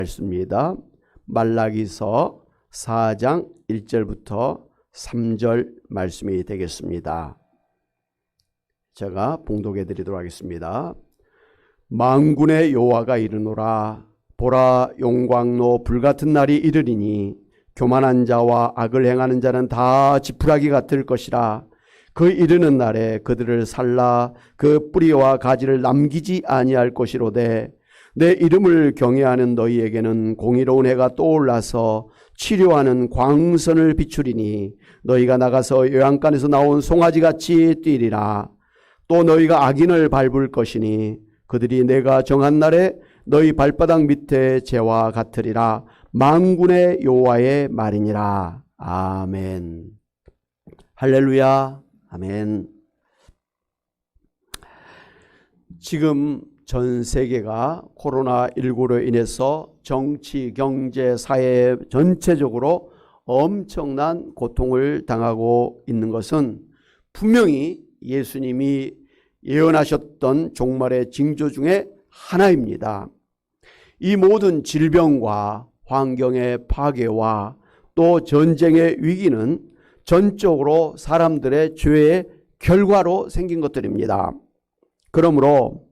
말씀입니다. 말라기서 4장 1절부터 3절 말씀이 되겠습니다. 제가 봉독해 드리도록 하겠습니다. 만군의 여호와가 이르노라. 보라, 용광로 불같은 날이 이르리니 교만한 자와 악을 행하는 자는 다 지푸라기 같을 것이라. 그 이르는 날에 그들을 살라 그 뿌리와 가지를 남기지 아니할 것이로되 내 이름을 경외하는 너희에게는 공의로운 해가 떠올라서 치료하는 광선을 비추리니 너희가 나가서 요양간에서 나온 송아지같이 뛰리라. 또 너희가 악인을 밟을 것이니 그들이 내가 정한 날에 너희 발바닥 밑에 재와 같으리라. 만군의 여호와의 말이니라. 아멘. 할렐루야. 아멘. 지금 전 세계가 코로나19로 인해서 정치, 경제, 사회 전체적으로 엄청난 고통을 당하고 있는 것은 분명히 예수님이 예언하셨던 종말의 징조 중에 하나입니다. 이 모든 질병과 환경의 파괴와 또 전쟁의 위기는 전적으로 사람들의 죄의 결과로 생긴 것들입니다. 그러므로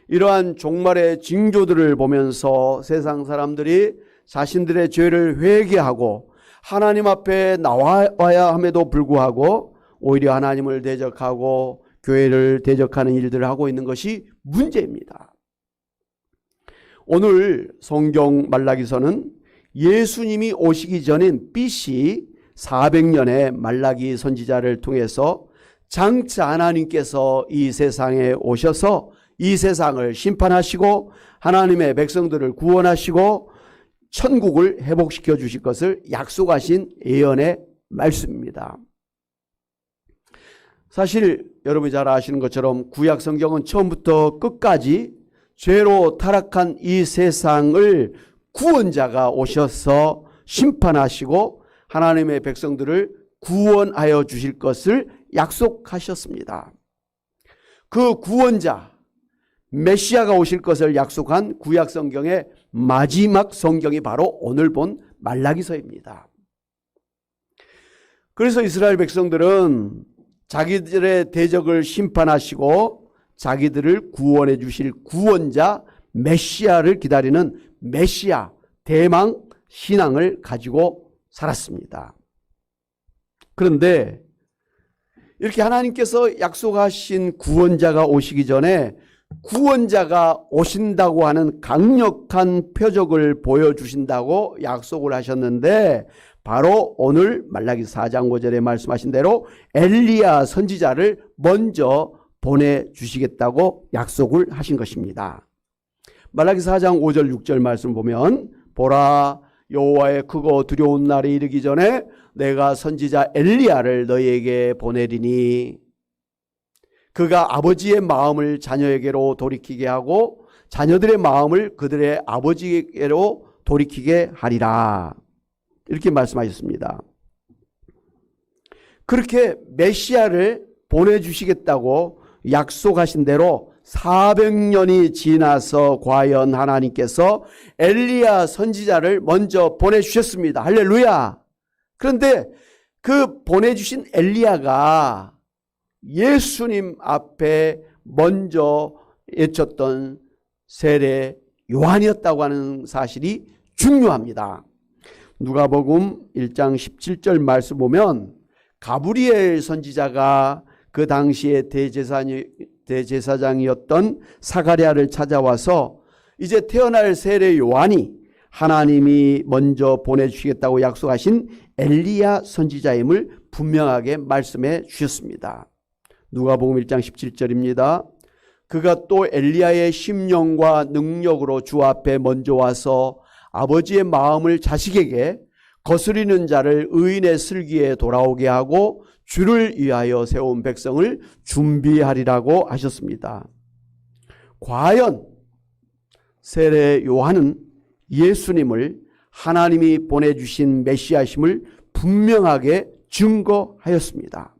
이러한 종말의 징조들을 보면서 세상 사람들이 자신들의 죄를 회개하고 하나님 앞에 나와야 함에도 불구하고 오히려 하나님을 대적하고 교회를 대적하는 일들을 하고 있는 것이 문제입니다. 오늘 성경 말라기서는 예수님이 오시기 전인 BC 400년의 말라기 선지자를 통해서 장차 하나님께서 이 세상에 오셔서 이 세상을 심판하시고 하나님의 백성들을 구원하시고 천국을 회복시켜 주실 것을 약속하신 예언의 말씀입니다. 사실 여러분이 잘 아시는 것처럼 구약 성경은 처음부터 끝까지 죄로 타락한 이 세상을 구원자가 오셔서 심판하시고 하나님의 백성들을 구원하여 주실 것을 약속하셨습니다. 그 구원자 메시아가 오실 것을 약속한 구약 성경의 마지막 성경이 바로 오늘 본 말라기서입니다. 그래서 이스라엘 백성들은 자기들의 대적을 심판하시고 자기들을 구원해 주실 구원자 메시아를 기다리는 메시아 대망 신앙을 가지고 살았습니다. 그런데 이렇게 하나님께서 약속하신 구원자가 오시기 전에 구원자가 오신다고 하는 강력한 표적을 보여주신다고 약속을 하셨는데 바로 오늘 말라기 4장 5절에 말씀하신 대로 엘리야 선지자를 먼저 보내주시겠다고 약속을 하신 것입니다. 말라기 4장 5절 6절 말씀 보면 보라, 여호와의 크고 두려운 날이 이르기 전에 내가 선지자 엘리야를 너희에게 보내리니 그가 아버지의 마음을 자녀에게로 돌이키게 하고 자녀들의 마음을 그들의 아버지에게로 돌이키게 하리라. 이렇게 말씀하셨습니다. 그렇게 메시아를 보내주시겠다고 약속하신 대로 400년이 지나서 과연 하나님께서 엘리야 선지자를 먼저 보내주셨습니다. 할렐루야. 그런데 그 보내주신 엘리야가 예수님 앞에 먼저 외쳤던 세례 요한이었다고 하는 사실이 중요합니다. 누가복음 1장 17절 말씀 보면 가브리엘 선지자가 그 당시에 대제사장이었던 사가랴를 찾아와서 이제 태어날 세례 요한이 하나님이 먼저 보내주시겠다고 약속하신 엘리야 선지자임을 분명하게 말씀해 주셨습니다. 누가복음 1장 17절입니다. 그가 또 엘리야의 심령과 능력으로 주 앞에 먼저 와서 아버지의 마음을 자식에게 거스리는 자를 의인의 슬기에 돌아오게 하고 주를 위하여 세운 백성을 준비하리라고 하셨습니다. 과연 세례 요한은 예수님을 하나님이 보내주신 메시아심을 분명하게 증거하였습니다.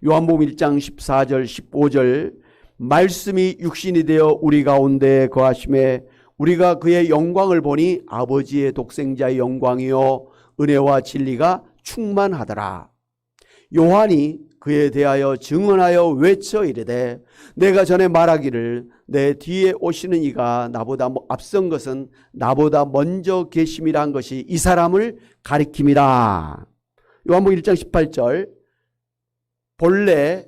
요한복음 1장 14절 15절 말씀이 육신이 되어 우리 가운데 거하심에 우리가 그의 영광을 보니 아버지의 독생자의 영광이요 은혜와 진리가 충만하더라. 요한이 그에 대하여 증언하여 외쳐 이르되 내가 전에 말하기를 내 뒤에 오시는 이가 나보다 앞선 것은 나보다 먼저 계심이라 한 것이 이 사람을 가리킴이라. 요한복음 1장 18절 본래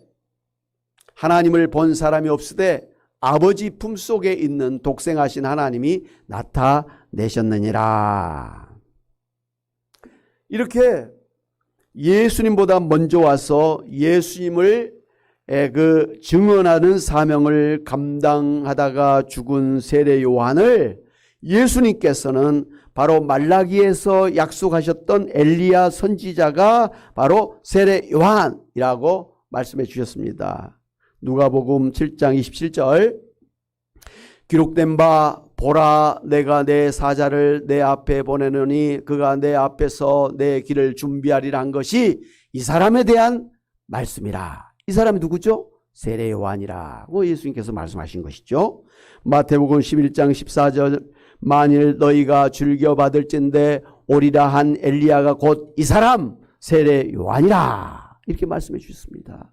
하나님을 본 사람이 없으되 아버지 품속에 있는 독생하신 하나님이 나타내셨느니라. 이렇게 예수님보다 먼저 와서 예수님을 증언하는 사명을 감당하다가 죽은 세례 요한을 예수님께서는 바로 말라기에서 약속하셨던 엘리야 선지자가 바로 세례 요한이라고 말씀해 주셨습니다. 누가복음 7장 27절 기록된 바 보라 내가 내 사자를 내 앞에 보내노니 그가 내 앞에서 내 길을 준비하리라 한 것이 이 사람에 대한 말씀이라. 이 사람이 누구죠? 세례 요한이라고 예수님께서 말씀하신 것이죠. 마태복음 11장 14절 만일 너희가 즐겨받을진대 오리라 한 엘리야가 곧 이 사람 세례 요한이라 이렇게 말씀해 주셨습니다.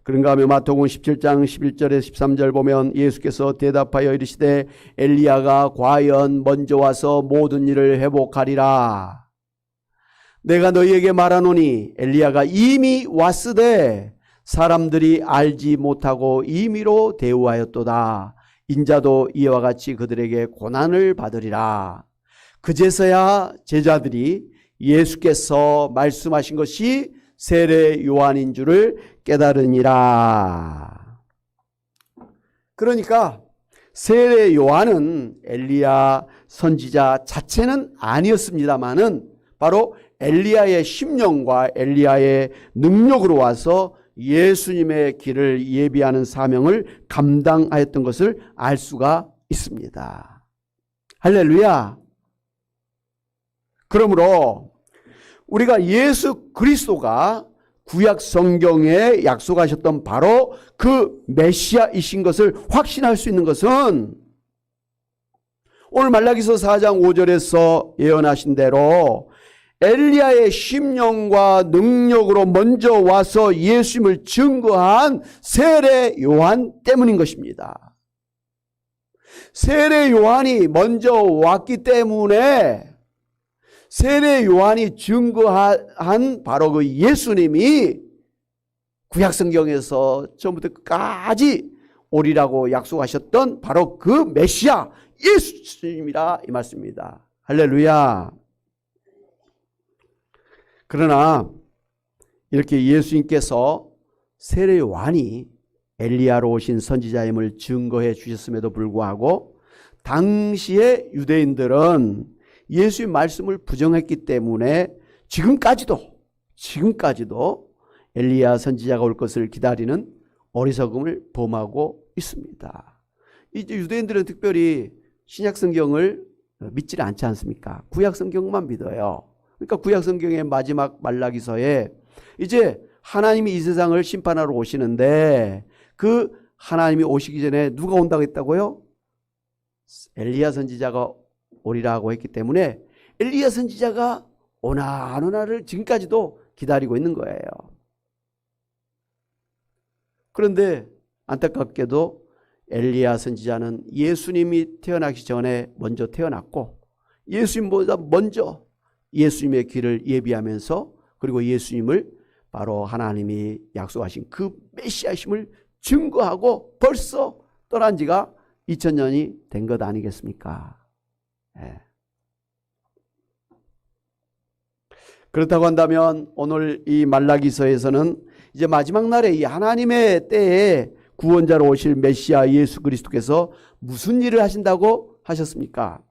그런가 하면 마태복음 17장 11절에서 13절 보면 예수께서 대답하여 이르시되 엘리야가 과연 먼저 와서 모든 일을 회복하리라. 내가 너희에게 말하노니 엘리야가 이미 왔으되 사람들이 알지 못하고 임의로 대우하였도다. 인자도 이와 같이 그들에게 고난을 받으리라. 그제서야 제자들이 예수께서 말씀하신 것이 세례 요한인 줄을 깨달으니라. 그러니까 세례 요한은 엘리야 선지자 자체는 아니었습니다마는 바로 엘리야의 심령과 엘리야의 능력으로 와서 예수님의 길을 예비하는 사명을 감당하였던 것을 알 수가 있습니다. 할렐루야. 그러므로 우리가 예수 그리스도가 구약 성경에 약속하셨던 바로 그 메시아이신 것을 확신할 수 있는 것은 오늘 말라기서 4장 5절에서 예언하신 대로 엘리야의 심령과 능력으로 먼저 와서 예수님을 증거한 세례 요한 때문인 것입니다. 세례 요한이 먼저 왔기 때문에 세례 요한이 증거한 바로 그 예수님이 구약성경에서 처음부터 끝까지 오리라고 약속하셨던 바로 그 메시아 예수님이라 이 말씀입니다. 할렐루야. 그러나 이렇게 예수님께서 세례 요한이 엘리야로 오신 선지자임을 증거해 주셨음에도 불구하고 당시의 유대인들은 예수의 말씀을 부정했기 때문에 지금까지도 엘리야 선지자가 올 것을 기다리는 어리석음을 범하고 있습니다. 이제 유대인들은 특별히 신약 성경을 믿지 않지 않습니까? 구약 성경만 믿어요. 그러니까 구약 성경의 마지막 말라기서에 이제 하나님이 이 세상을 심판하러 오시는데 그 하나님이 오시기 전에 누가 온다고 했다고요? 엘리야 선지자가 오리라고 했기 때문에 엘리야 선지자가 오나 안 오나를 지금까지도 기다리고 있는 거예요. 그런데 안타깝게도 엘리야 선지자는 예수님이 태어나기 전에 먼저 태어났고 예수님보다 먼저 예수님의 길을 예비하면서 그리고 예수님을 바로 하나님이 약속하신 그 메시아심을 증거하고 벌써 떠난 지가 2000년이 된 것 아니겠습니까? 네. 그렇다고 한다면 오늘 이 말라기서에서는 이제 마지막 날에 이 하나님의 때에 구원자로 오실 메시아 예수 그리스도께서 무슨 일을 하신다고 하셨습니까?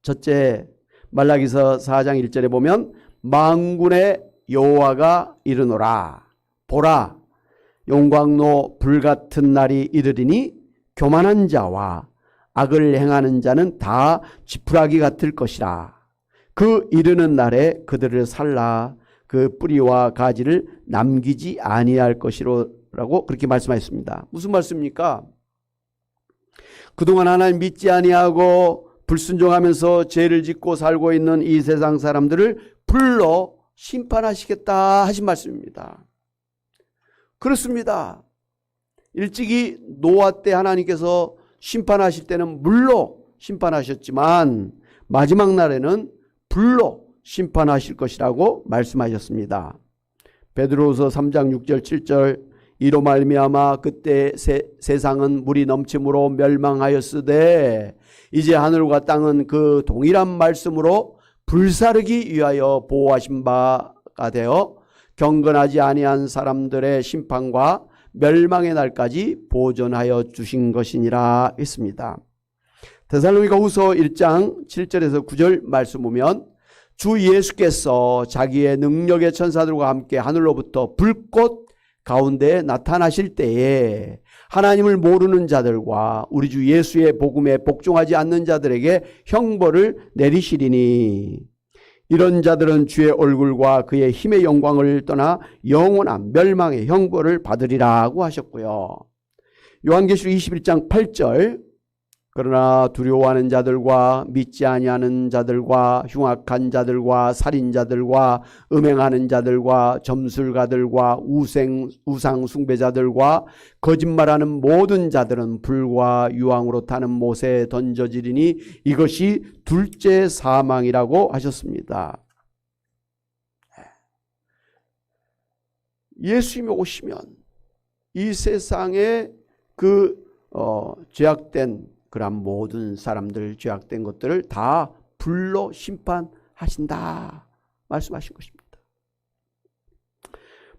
첫째, 말라기서 4장 1절에 보면 만군의 여호와가 이르노라. 보라, 용광로 불같은 날이 이르리니 교만한 자와 악을 행하는 자는 다 지푸라기 같을 것이라. 그 이르는 날에 그들을 살라 그 뿌리와 가지를 남기지 아니할 것이라고 그렇게 말씀하셨습니다. 무슨 말씀입니까? 그동안 하나님 믿지 아니하고 불순종하면서 죄를 짓고 살고 있는 이 세상 사람들을 불러 심판하시겠다 하신 말씀입니다. 그렇습니다. 일찍이 노아 때 하나님께서 심판하실 때는 물로 심판하셨지만 마지막 날에는 불로 심판하실 것이라고 말씀하셨습니다. 베드로후서 3장 6절 7절 이로 말미암아 그때 세상은 물이 넘침으로 멸망하였으되 이제 하늘과 땅은 그 동일한 말씀으로 불사르기 위하여 보호하신 바가 되어 경건하지 아니한 사람들의 심판과 멸망의 날까지 보존하여 주신 것이니라 했습니다. 데살로니가후서 1장 7절에서 9절 말씀 보면 주 예수께서 자기의 능력의 천사들과 함께 하늘로부터 불꽃 가운데 나타나실 때에 하나님을 모르는 자들과 우리 주 예수의 복음에 복종하지 않는 자들에게 형벌을 내리시리니 이런 자들은 주의 얼굴과 그의 힘의 영광을 떠나 영원한 멸망의 형벌을 받으리라고 하셨고요. 요한계시록 21장 8절 그러나 두려워하는 자들과 믿지 아니하는 자들과 흉악한 자들과 살인자들과 음행하는 자들과 점술가들과 우상 숭배자들과 거짓말하는 모든 자들은 불과 유황으로 타는 못에 던져지리니 이것이 둘째 사망이라고 하셨습니다. 예수님이 오시면 이 세상에 죄악된 그런 모든 사람들 죄악된 것들을 다 불로 심판하신다 말씀하신 것입니다.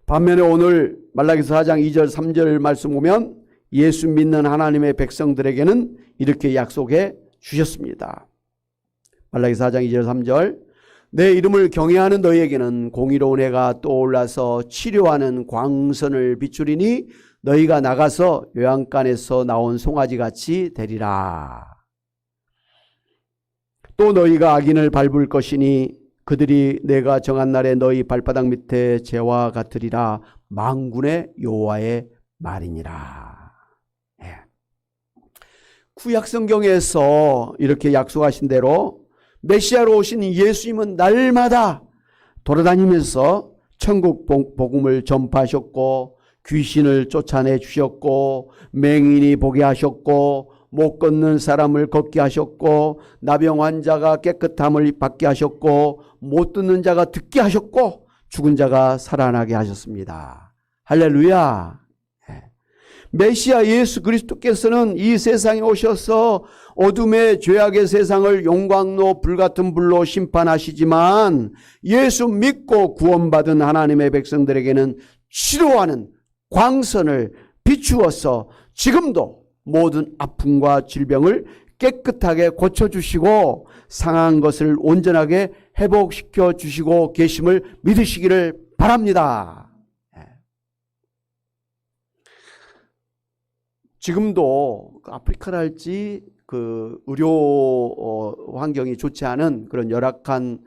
반면에 오늘 말라기서 4장 2절 3절 말씀 보면 예수 믿는 하나님의 백성들에게는 이렇게 약속해 주셨습니다. 말라기서 4장 2절 3절 내 이름을 경외하는 너희에게는 공의로운 해가 떠올라서 치료하는 광선을 비추리니 너희가 나가서 요양간에서 나온 송아지같이 되리라. 또 너희가 악인을 밟을 것이니 그들이 내가 정한 날에 너희 발바닥 밑에 재와 같으리라. 만군의 여호와의 말이니라. 예. 구약성경에서 이렇게 약속하신 대로 메시아로 오신 예수님은 날마다 돌아다니면서 천국 복음을 전파하셨고 귀신을 쫓아내 주셨고 맹인이 보게 하셨고 못 걷는 사람을 걷게 하셨고 나병 환자가 깨끗함을 받게 하셨고 못 듣는 자가 듣게 하셨고 죽은 자가 살아나게 하셨습니다. 할렐루야. 메시아 예수 그리스도께서는 이 세상에 오셔서 어둠의 죄악의 세상을 용광로 불같은 불로 심판하시지만 예수 믿고 구원받은 하나님의 백성들에게는 치료하는 광선을 비추어서 지금도 모든 아픔과 질병을 깨끗하게 고쳐주시고 상한 것을 온전하게 회복시켜 주시고 계심을 믿으시기를 바랍니다. 지금도 아프리카랄지 의료 환경이 좋지 않은 그런 열악한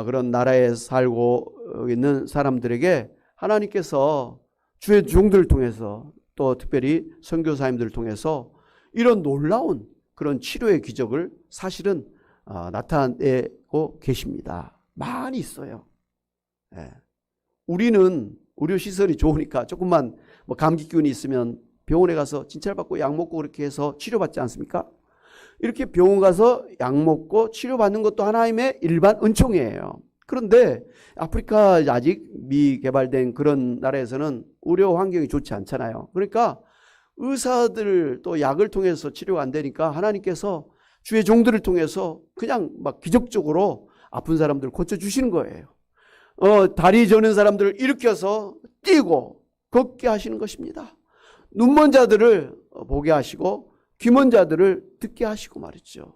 그런 나라에 살고 있는 사람들에게 하나님께서 주의 종들을 통해서 또 특별히 선교사님들을 통해서 이런 놀라운 그런 치료의 기적을 사실은 나타내고 계십니다. 많이 있어요. 우리는 의료시설이 좋으니까 조금만 감기균이 있으면 병원에 가서 진찰받고 약 먹고 그렇게 해서 치료받지 않습니까? 이렇게 병원 가서 약 먹고 치료받는 것도 하나님의 일반 은총이에요. 그런데 아프리카 아직 미개발된 그런 나라에서는 의료 환경이 좋지 않잖아요. 그러니까 의사들 또 약을 통해서 치료가 안 되니까 하나님께서 주의 종들을 통해서 그냥 막 기적적으로 아픈 사람들 고쳐주시는 거예요. 다리 저는 사람들을 일으켜서 뛰고 걷게 하시는 것입니다. 눈먼 자들을 보게 하시고 귀먼 자들을 듣게 하시고 말이죠.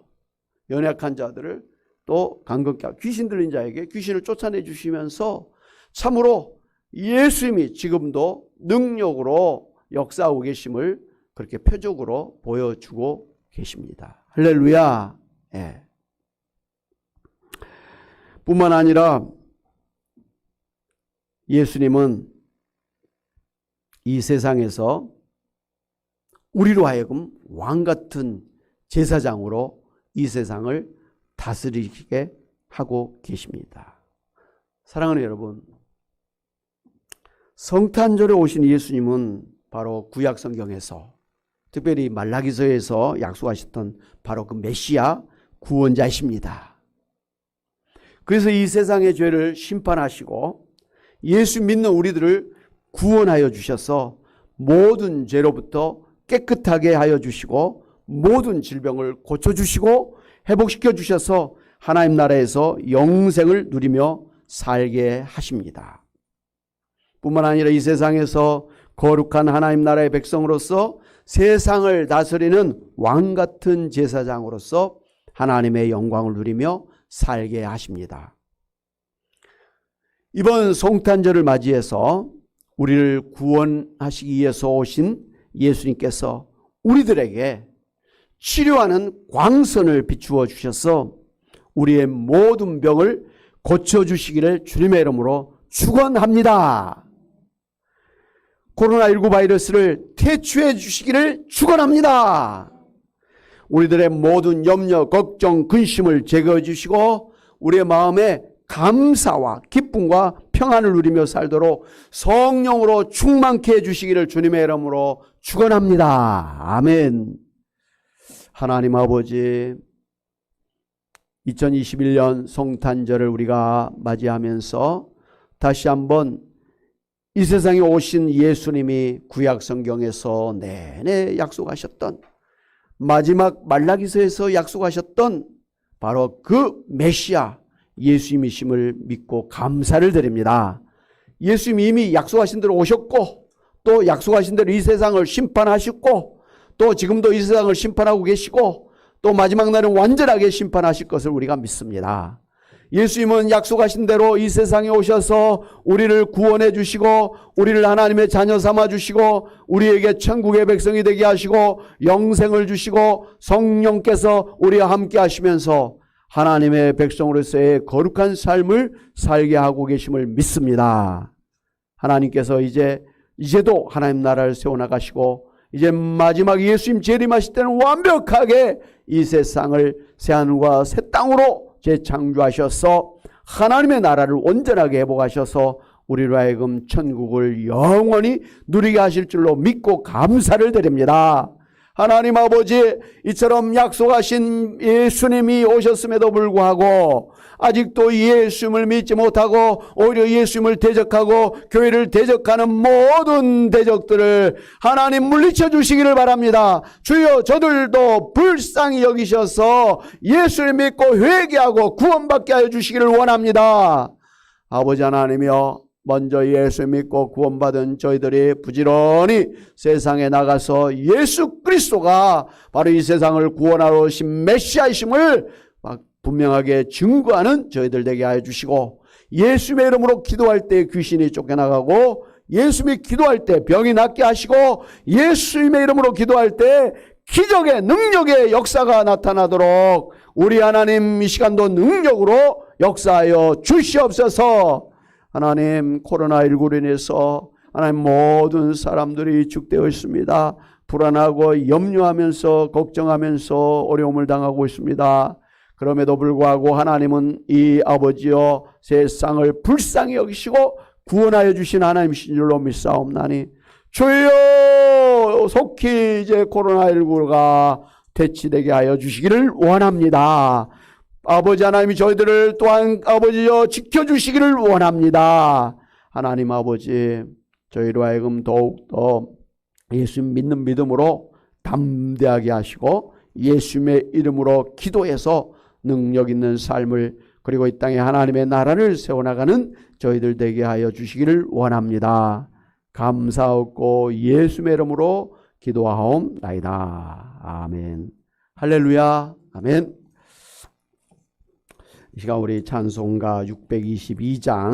연약한 자들을 또 강건케 하고 귀신 들린 자에게 귀신을 쫓아내 주시면서 참으로 예수님이 지금도 능력으로 역사하고 계심을 그렇게 표적으로 보여주고 계십니다. 할렐루야. 예. 뿐만 아니라 예수님은 이 세상에서 우리로 하여금 왕 같은 제사장으로 이 세상을 다스리게 하고 계십니다. 사랑하는 여러분, 성탄절에 오신 예수님은 바로 구약 성경에서 특별히 말라기서에서 약속하셨던 바로 그 메시아 구원자이십니다. 그래서 이 세상의 죄를 심판하시고 예수 믿는 우리들을 구원하여 주셔서 모든 죄로부터 깨끗하게 하여 주시고 모든 질병을 고쳐주시고 회복시켜 주셔서 하나님 나라에서 영생을 누리며 살게 하십니다. 뿐만 아니라 이 세상에서 거룩한 하나님 나라의 백성으로서 세상을 다스리는 왕같은 제사장으로서 하나님의 영광을 누리며 살게 하십니다. 이번 성탄절을 맞이해서 우리를 구원하시기 위해서 오신 예수님께서 우리들에게 치료하는 광선을 비추어 주셔서 우리의 모든 병을 고쳐주시기를 주님의 이름으로 축원합니다. 코로나19 바이러스를 퇴치해 주시기를 축원합니다. 우리들의 모든 염려, 걱정, 근심을 제거해 주시고 우리의 마음에 감사와 기쁨과 평안을 누리며 살도록 성령으로 충만케 해주시기를 주님의 이름으로 축원합니다. 아멘. 하나님 아버지, 2021년 성탄절을 우리가 맞이하면서 다시 한번 이 세상에 오신 예수님이 구약 성경에서 내내 약속하셨던, 마지막 말라기서에서 약속하셨던 바로 그 메시아 예수님이심을 믿고 감사를 드립니다. 예수님이 이미 약속하신 대로 오셨고 또 약속하신 대로 이 세상을 심판하셨고 또 지금도 이 세상을 심판하고 계시고 또 마지막 날은 완전하게 심판하실 것을 우리가 믿습니다. 예수님은 약속하신 대로 이 세상에 오셔서 우리를 구원해 주시고 우리를 하나님의 자녀 삼아 주시고 우리에게 천국의 백성이 되게 하시고 영생을 주시고 성령께서 우리와 함께 하시면서 하나님의 백성으로서의 거룩한 삶을 살게 하고 계심을 믿습니다. 하나님께서 이제도 하나님 나라를 세워나가시고 이제 마지막 예수님 재림하실 때는 완벽하게 이 세상을 새하늘과 새 땅으로 재창조하셔서 하나님의 나라를 온전하게 회복하셔서 우리로 하여금 천국을 영원히 누리게 하실 줄로 믿고 감사를 드립니다. 하나님 아버지, 이처럼 약속하신 예수님이 오셨음에도 불구하고 아직도 예수님을 믿지 못하고 오히려 예수님을 대적하고 교회를 대적하는 모든 대적들을 하나님 물리쳐 주시기를 바랍니다. 주여, 저들도 불쌍히 여기셔서 예수를 믿고 회개하고 구원받게 하여 주시기를 원합니다. 아버지 하나님이여, 먼저 예수 믿고 구원받은 저희들이 부지런히 세상에 나가서 예수 그리스도가 바로 이 세상을 구원하러 오신 메시아이심을 분명하게 증거하는 저희들 되게 하여 주시고, 예수님의 이름으로 기도할 때 귀신이 쫓겨나가고 예수님이 기도할 때 병이 낫게 하시고 예수님의 이름으로 기도할 때 기적의 능력의 역사가 나타나도록 우리 하나님 이 시간도 능력으로 역사하여 주시옵소서. 하나님, 코로나19로 인해서 하나님 모든 사람들이 위축되어 있습니다. 불안하고 염려하면서 걱정하면서 어려움을 당하고 있습니다. 그럼에도 불구하고 하나님은 이 아버지여 세상을 불쌍히 여기시고 구원하여 주신 하나님이신 줄로 믿사옵나니 주여, 속히 이제 코로나19가 퇴치되게 하여 주시기를 원합니다. 아버지 하나님이 저희들을 또한 아버지여 지켜주시기를 원합니다. 하나님 아버지, 저희로 하여금 더욱더 예수님 믿는 믿음으로 담대하게 하시고 예수님의 이름으로 기도해서 능력 있는 삶을, 그리고 이 땅에 하나님의 나라를 세워나가는 저희들 되게 하여 주시기를 원합니다. 감사하고 예수님의 이름으로 기도하옵나이다. 아멘. 할렐루야. 아멘. 이 시간 우리 찬송가 622장